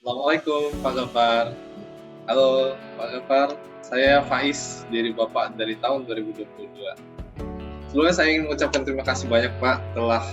Assalamualaikum Pak Gafar. Halo Pak Gafar, saya Faiz dari Bapak dari tahun 2022. Sebelumnya saya ingin mengucapkan terima kasih banyak Pak telah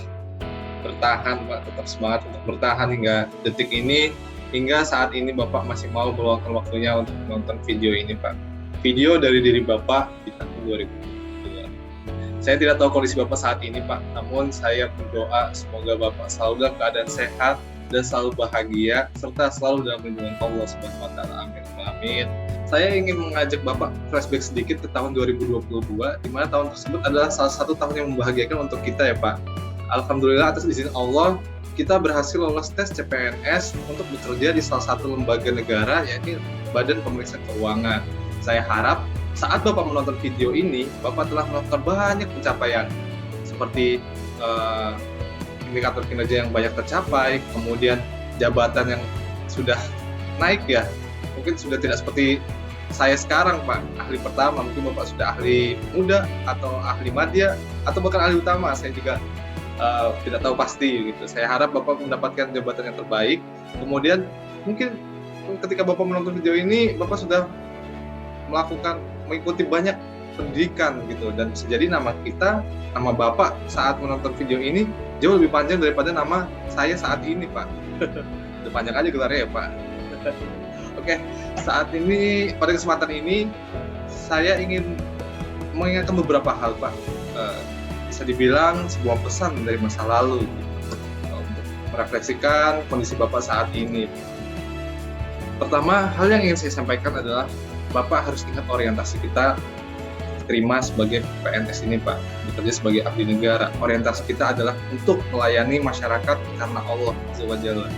bertahan Pak, tetap semangat untuk bertahan hingga detik ini, hingga saat ini Bapak masih mau meluangkan waktunya untuk menonton video ini Pak. Video dari diri Bapak di tahun 2022. Saya tidak tahu kondisi Bapak saat ini Pak, namun saya berdoa semoga Bapak selalu dalam keadaan sehat dan selalu bahagia serta selalu dalam lindungan Allah Subhanahu wa taala. Amin. Amin. Saya ingin mengajak Bapak flashback sedikit ke tahun 2022, di mana tahun tersebut adalah salah satu tahun yang membahagiakan untuk kita ya Pak. Alhamdulillah atas izin Allah, kita berhasil lolos tes CPNS untuk bekerja di salah satu lembaga negara, yaitu Badan Pemeriksa Keuangan. Saya harap saat Bapak menonton video ini, Bapak telah melakukan banyak pencapaian, seperti indikator kinerja yang banyak tercapai, kemudian jabatan yang sudah naik ya, mungkin sudah tidak seperti saya sekarang Pak, ahli pertama, mungkin Bapak sudah ahli muda atau ahli madya atau bahkan ahli utama, saya juga tidak tahu pasti gitu. Saya harap Bapak mendapatkan jabatan yang terbaik. Kemudian mungkin ketika Bapak menonton video ini, Bapak sudah mengikuti banyak pendidikan gitu, dan bisa jadi nama Bapak saat menonton video ini jauh lebih panjang daripada nama saya saat ini Pak. Udah panjang aja gelarnya ya Pak. Oke, saat ini pada kesempatan ini saya ingin mengingatkan beberapa hal Pak. Bisa dibilang sebuah pesan dari masa lalu gitu, untuk merefleksikan kondisi Bapak saat ini. Pertama, hal yang ingin saya sampaikan adalah Bapak harus ingat orientasi kita terima sebagai PNS ini Pak, bekerja sebagai abdi negara. Orientasi kita adalah untuk melayani masyarakat karena Allah Azza wa Jalla.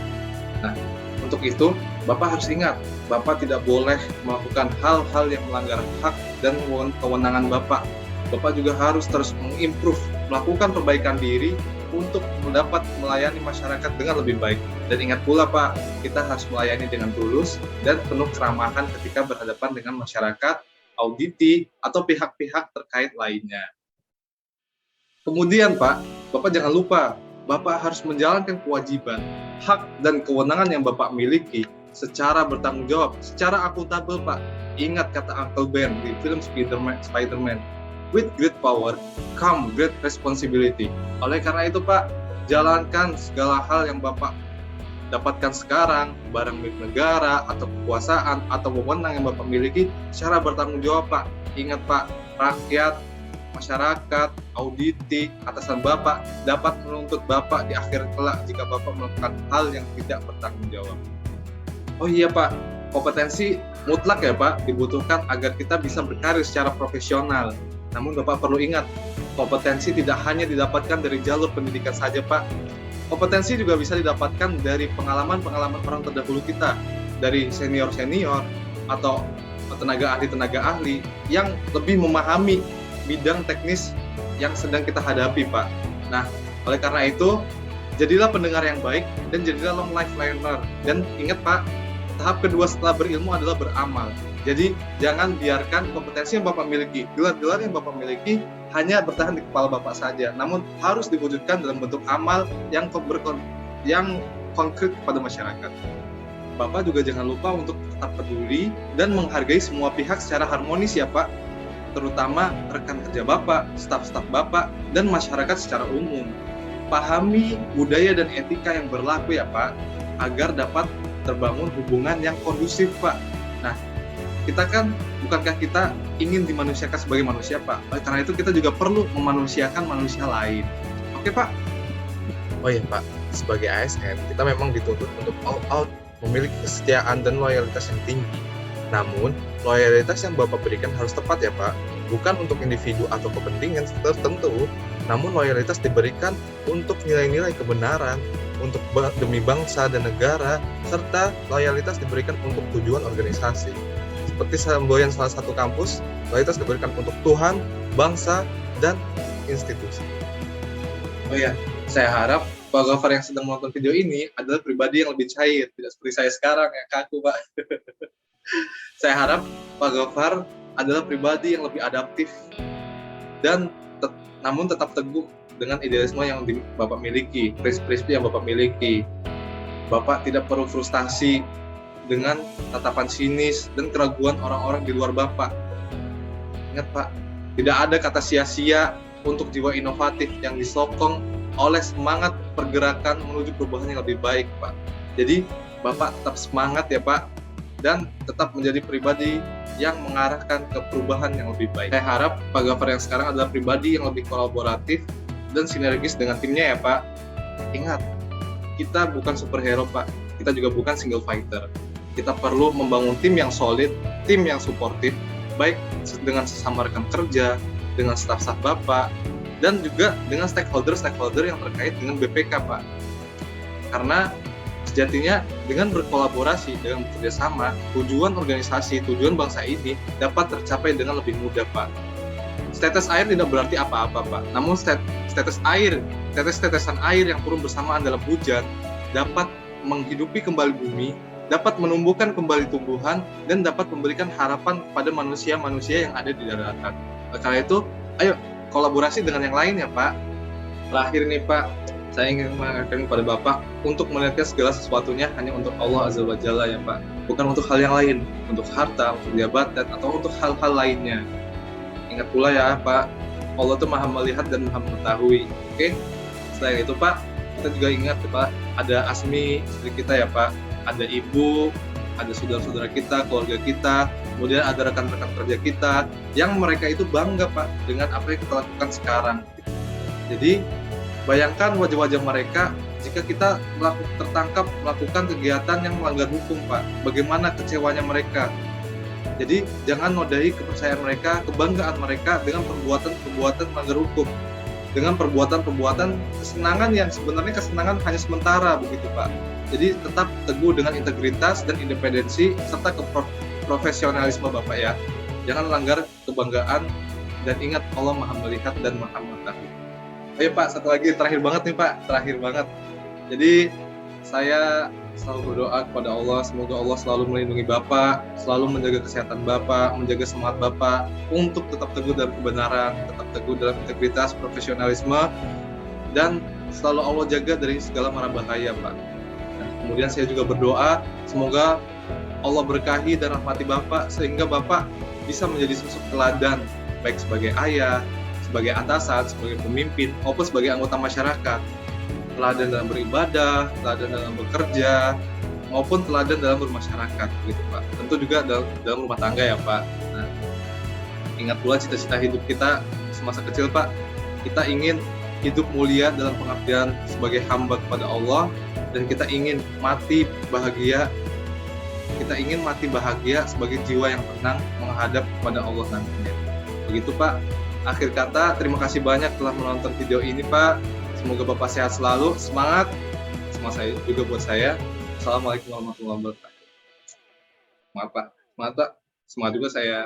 Nah, untuk itu Bapak harus ingat, Bapak tidak boleh melakukan hal-hal yang melanggar hak dan kewenangan Bapak. Bapak juga harus terus mengimprove, melakukan perbaikan diri untuk mendapat melayani masyarakat dengan lebih baik. Dan ingat pula Pak, kita harus melayani dengan tulus dan penuh keramahan ketika berhadapan dengan masyarakat, auditi, atau pihak-pihak terkait lainnya. Kemudian Pak, Bapak jangan lupa, Bapak harus menjalankan kewajiban, hak, dan kewenangan yang Bapak miliki secara bertanggung jawab, secara akuntabel Pak. Ingat kata Uncle Ben di film Spider-Man, with great power come great responsibility. Oleh karena itu Pak, jalankan segala hal yang Bapak dapatkan sekarang, barang milik negara atau kekuasaan atau wewenang yang Bapak miliki secara bertanggung jawab Pak. Ingat Pak, rakyat, masyarakat, auditi, atasan Bapak dapat menuntut Bapak di akhir kelak jika Bapak melakukan hal yang tidak bertanggung jawab. Oh iya Pak, kompetensi mutlak ya Pak dibutuhkan agar kita bisa berkarir secara profesional. Namun Bapak perlu ingat, kompetensi tidak hanya didapatkan dari jalur pendidikan saja Pak. Kompetensi juga bisa didapatkan dari pengalaman-pengalaman orang terdahulu kita, dari senior-senior atau tenaga ahli yang lebih memahami bidang teknis yang sedang kita hadapi Pak. Nah, oleh karena itu, jadilah pendengar yang baik dan jadilah long life learner. Dan ingat Pak, tahap kedua setelah berilmu adalah beramal. Jadi jangan biarkan kompetensi yang Bapak miliki, gelar-gelar yang Bapak miliki hanya bertahan di kepala Bapak saja, namun harus diwujudkan dalam bentuk amal yang konkret kepada masyarakat. Bapak juga jangan lupa untuk tetap peduli dan menghargai semua pihak secara harmonis ya Pak, terutama rekan kerja Bapak, staf-staf Bapak, dan masyarakat secara umum. Pahami budaya dan etika yang berlaku ya Pak, agar dapat terbangun hubungan yang kondusif Pak. Nah, bukankah kita ingin dimanusiakan sebagai manusia Pak? Oleh karena itu kita juga perlu memanusiakan manusia lain. Oke Pak? Oh iya Pak, sebagai ASN kita memang dituntut untuk all out, memiliki kesetiaan dan loyalitas yang tinggi. Namun, loyalitas yang Bapak berikan harus tepat ya Pak, bukan untuk individu atau kepentingan tertentu, namun loyalitas diberikan untuk nilai-nilai kebenaran, untuk demi bangsa dan negara, serta loyalitas diberikan untuk tujuan organisasi. Seperti semboyan salah satu kampus, loyalitas diberikan untuk Tuhan, bangsa, dan institusi. Oh ya, saya harap Pak Gafar yang sedang menonton video ini adalah pribadi yang lebih cair, tidak seperti saya sekarang yang kaku Pak. Saya harap Pak Gafar adalah pribadi yang lebih adaptif dan namun tetap teguh dengan idealisme yang Bapak miliki, prinsip-prinsip yang Bapak miliki. Bapak tidak perlu frustasi dengan tatapan sinis dan keraguan orang-orang di luar Bapak. Ingat Pak, tidak ada kata sia-sia untuk jiwa inovatif yang disokong oleh semangat pergerakan menuju perubahan yang lebih baik Pak. Jadi Bapak tetap semangat ya Pak, dan tetap menjadi pribadi yang mengarahkan ke perubahan yang lebih baik. Saya harap Pak Gafar yang sekarang adalah pribadi yang lebih kolaboratif dan sinergis dengan timnya ya Pak. Ingat, kita bukan superhero Pak, kita juga bukan single fighter. Kita perlu membangun tim yang solid, tim yang suportif, baik dengan sesama rekan kerja, dengan staf-staf Bapak, dan juga dengan stakeholder yang terkait dengan BPK Pak. Karena sejatinya dengan berkolaborasi, dengan bekerja sama, tujuan organisasi, tujuan bangsa ini dapat tercapai dengan lebih mudah Pak. Tetes air tidak berarti apa-apa Pak, namun tetes-tetesan air yang turun bersamaan dalam hujan dapat menghidupi kembali bumi, dapat menumbuhkan kembali tumbuhan, dan dapat memberikan harapan pada manusia-manusia yang ada di daratan. Karena itu, ayo kolaborasi dengan yang lain ya Pak. Terakhir nih Pak, saya ingin mengatakan kepada Bapak untuk melihatkan segala sesuatunya hanya untuk Allah Azza wa Jalla ya Pak, bukan untuk hal yang lain, untuk harta, untuk jabatan, atau untuk hal-hal lainnya. Ingat pula ya Pak, Allah itu maha melihat dan maha mengetahui. Oke? Selain itu Pak, kita juga ingat ya Pak, ada Asmi istri kita ya Pak, ada ibu, ada saudara-saudara kita, keluarga kita, kemudian ada rekan-rekan kerja kita yang mereka itu bangga Pak dengan apa yang kita lakukan sekarang. Jadi bayangkan wajah-wajah mereka jika kita tertangkap melakukan kegiatan yang melanggar hukum Pak, bagaimana kecewanya mereka. Jadi jangan nodai kepercayaan mereka, kebanggaan mereka dengan perbuatan-perbuatan melanggar hukum, dengan perbuatan-perbuatan kesenangan yang sebenarnya kesenangan hanya sementara begitu Pak. Jadi tetap teguh dengan integritas dan independensi serta profesionalisme Bapak ya. Jangan langgar kebanggaan dan ingat Allah maha melihat dan maha mengetahui. Ayo Pak, satu lagi terakhir banget nih Pak, terakhir banget. Jadi saya selalu berdoa kepada Allah, semoga Allah selalu melindungi Bapak, selalu menjaga kesehatan Bapak, menjaga semangat Bapak untuk tetap teguh dalam kebenaran, tetap teguh dalam integritas, profesionalisme, dan selalu Allah jaga dari segala mara bahaya Pak. Dan kemudian saya juga berdoa, semoga Allah berkahi dan rahmati Bapak, sehingga Bapak bisa menjadi sosok teladan, baik sebagai ayah, sebagai atasan, sebagai pemimpin, maupun sebagai anggota masyarakat. Teladan dalam beribadah, teladan dalam bekerja, maupun teladan dalam bermasyarakat, gitu Pak. Tentu juga dalam rumah tangga ya Pak. Nah, ingat pula cita-cita hidup kita semasa kecil Pak. Kita ingin hidup mulia dalam pengabdian sebagai hamba kepada Allah, dan kita ingin mati bahagia. Kita ingin mati bahagia sebagai jiwa yang tenang menghadap kepada Allah nantinya. Begitu Pak. Akhir kata, terima kasih banyak telah menonton video ini Pak. Semoga Bapak sehat selalu, semangat. Semua saya juga buat saya. Assalamualaikum warahmatullahi wabarakatuh. Maaf Pak, semangat Pak. Semangat juga saya.